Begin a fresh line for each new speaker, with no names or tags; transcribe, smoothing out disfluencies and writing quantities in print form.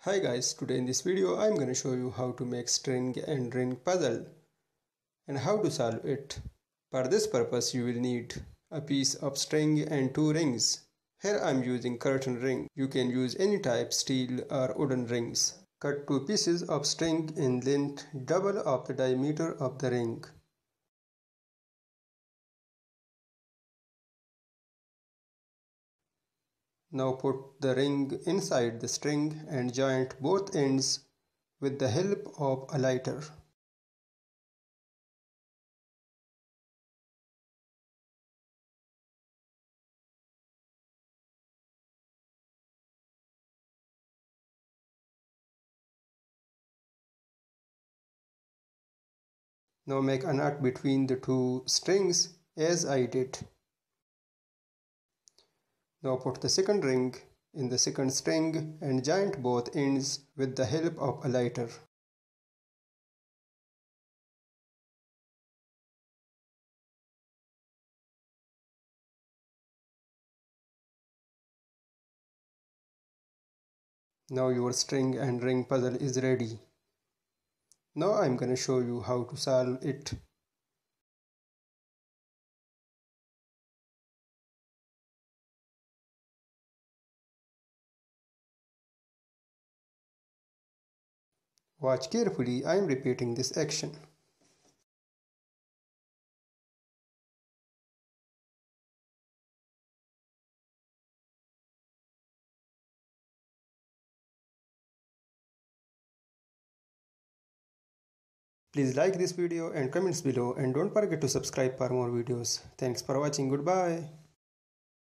Hi guys, today in this video I'm going to show you how to make string and ring puzzle and how to solve it. For this purpose you will need a piece of string and two rings. Here I'm using curtain ring. You can use any type steel or wooden rings. Cut two pieces of string in length double of the diameter of the ring. Now put the ring inside the string and joint both ends with the help of a lighter. Now make a knot between the two strings as I did. Now put the second ring in the second string and joint both ends with the help of a lighter. Now your string and ring puzzle is ready. Now I'm gonna show you how to solve it. Watch carefully, I am repeating this action. Please like this video and comments below and don't forget to subscribe for more videos. Thanks for watching. Goodbye.